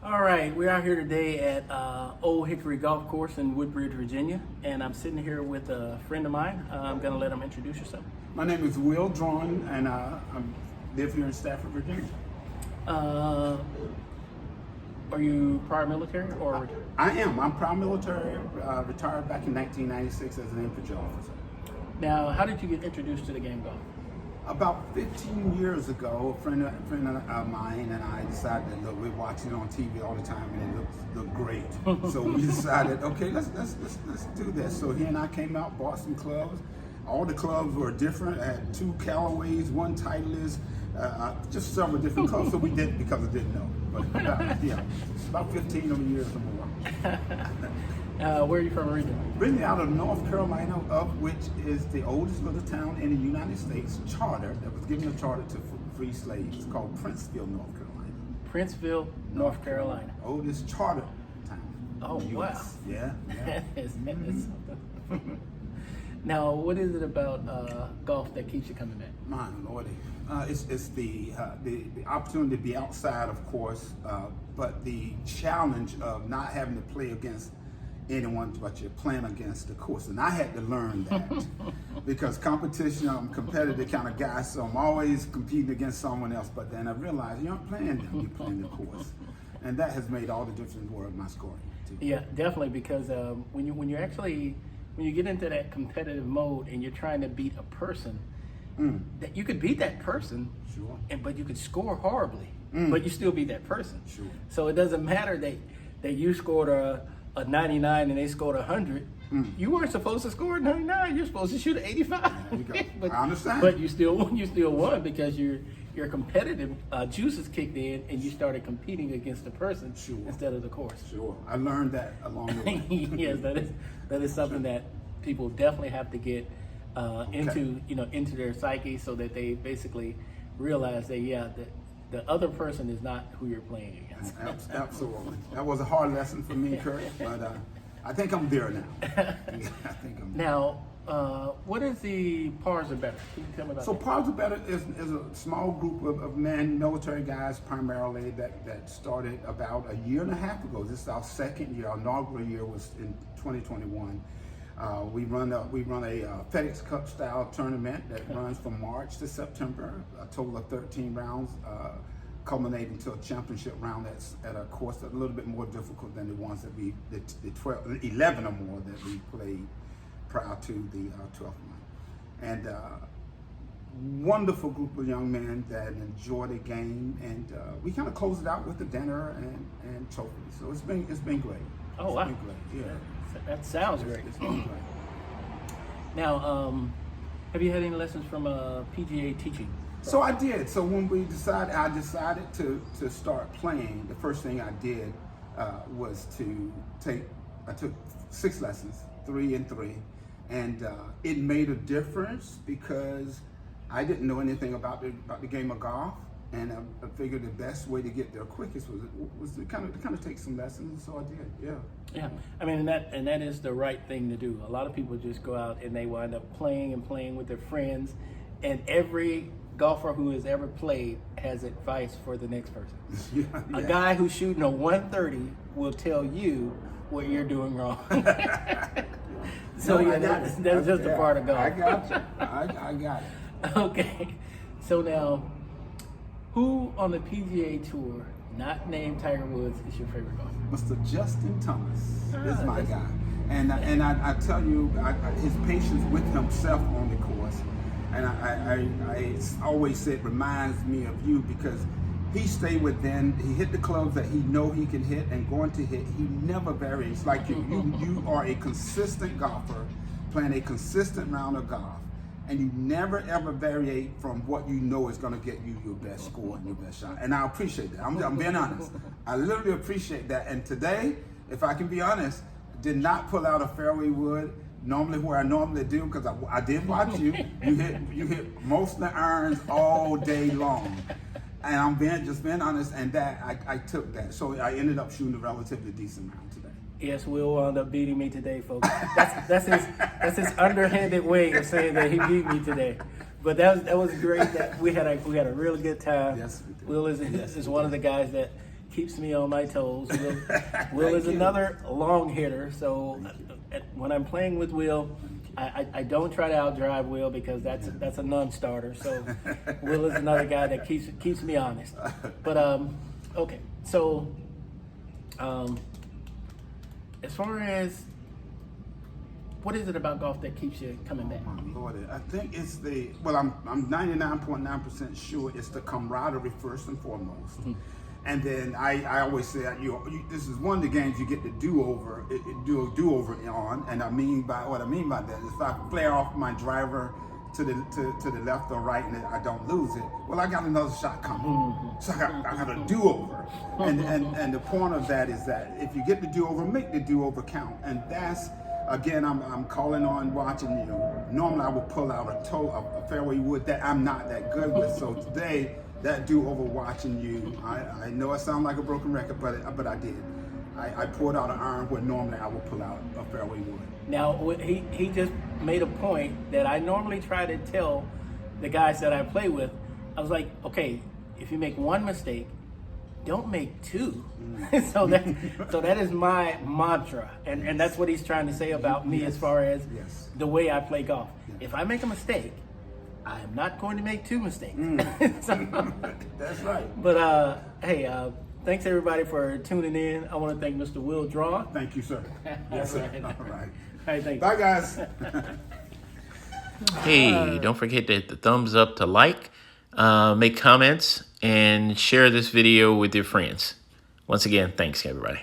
All right, we're out here today at Old Hickory Golf Course in Woodbridge, Virginia, and I'm sitting here with a friend of mine. I'm going to let him introduce yourself. My name is Draughn, and I live here in Stafford, Virginia. Are you prior military or? I am. I'm prior military, retired back in 1996 as an infantry officer. Now, how did you get introduced to the game of golf? About 15 years ago, a friend of mine and I decided that, look, we're watching it on TV all the time and it looked great. So we decided, okay, let's do this. So he and I came out, bought some clubs. All the clubs were different. I had 2 Callaways, 1 Titleist, just several different clubs. So we did it because I didn't know. But about 15 of the years or more. Where are you from originally? Originally out of North Carolina, of which is the oldest little town in the United States, charter, that was given a charter to free slaves. It's called Princeville, North Carolina. Princeville, North Carolina. Oldest charter town. Oh, wow. Yeah. That is something. Now, what is it about golf that keeps you coming back? My lordy. It's the opportunity to be outside, of course, but the challenge of not having to play against anyone but you're playing against the course. And I had to learn that because competition, I'm a competitive kind of guy, so I'm always competing against someone else. But then I realized you aren't playing them, you're playing the course. And that has made all the difference in the world of my scoring, too. Yeah, definitely, because when you get into that competitive mode and you're trying to beat a person, that you could beat that person, sure, but you could score horribly, but you still beat that person. Sure. So it doesn't matter that you scored a 99 and they scored 100. You weren't supposed to score a 99. You're supposed to shoot an 85. There you go. But, I understand. But you still won because your competitive juices kicked in and you started competing against the person, sure, instead of the course. Sure, I learned that along the way. Yes, that is something that people definitely have to get into their psyche, so that they basically realize that the other person is not who you're playing against. Absolutely. That was a hard lesson for me, Kurt, but I think I'm there now. I think I'm there. Now, what is the Pars Are Better? Can you tell me about So that? Pars Are Better is a small group of men, military guys primarily, that started about a year and a half ago. This is our second year. Our inaugural year was in 2021. We run a FedEx Cup style tournament that runs from March to September, a total of 13 rounds, culminating to a championship round that's at a course that's a little bit more difficult than the ones that the 11 or more that we played prior to the 12th one. And wonderful group of young men that enjoy the game, and we kind of close it out with the dinner and trophies. So it's been great. Oh, wow. It's been great. Yeah. That sounds great. It's been great. Now, have you had any lessons from PGA teaching? So I did. So when I decided to start playing, the first thing I did was I took 6 lessons, 3 and 3, and it made a difference because I didn't know anything about the game of golf, and I figured the best way to get there quickest was to kind of take some lessons, and so I did. Yeah. Yeah, I mean, and that is the right thing to do. A lot of people just go out and they wind up playing with their friends, and every golfer who has ever played has advice for the next person. Yeah. A guy who's shooting a 130 will tell you what you're doing wrong. So No, that's just a part of golf. I got you. I got it. Okay, so now, who on the PGA Tour, not named Tiger Woods, is your favorite golfer? Mr. Justin Thomas is my guy, and I tell you, his patience with himself on the course, and I always say it reminds me of you, because he stayed within. He hit the clubs that he know he can hit and going to hit. He never varies like you. You are a consistent golfer, playing a consistent round of golf, and you never ever vary from what you know is going to get you your best score and your best shot. And I appreciate that. I'm being honest. I literally appreciate that. And today, if I can be honest, did not pull out a fairway wood normally where I normally do, because I did watch you. You hit most of the irons all day long. And I'm being honest, and that I took that. So I ended up shooting a relatively decent round today. Yes, Will wound up beating me today, folks. That's his underhanded way of saying that he beat me today. But that was great. That we had a really good time. Yes, we did. Will is one of the guys that keeps me on my toes. Will is another long hitter. So when I'm playing with Will, I don't try to outdrive Will because that's a non-starter. So Will is another guy that keeps me honest. But okay, so as far as what is it about golf that keeps you coming back? Oh my Lord, I think it's I'm 99.9% sure it's the camaraderie first and foremost. Mm-hmm. And then I always say that this is one of the games you get the do-over on, and what I mean by that is if I flare off my driver to the left or right and I don't lose it, well, I got another shot coming. Mm-hmm. So I got a do-over. And the point of that is that if you get the do-over, make the do-over count. And that's, again, I'm calling on watching, normally I would pull out a fairway wood that I'm not that good with. So today, that do-over watching you, I know I sound like a broken record, but I did. I pulled out an iron where normally I would pull out a fairway wood. Now, he just made a point that I normally try to tell the guys that I play with. I was like, okay, if you make one mistake, don't make two. so that is my mantra, and that's what he's trying to say about me as far as the way I play golf. If I make a mistake, I am not going to make two mistakes. That's right. But hey, thanks everybody for tuning in. I want to thank Mr. Will Draughn. Thank you, sir. Yes, sir. All right. All right, thanks. Bye, guys. Hey, don't forget to hit the thumbs up to like, make comments, and share this video with your friends. Once again, thanks everybody.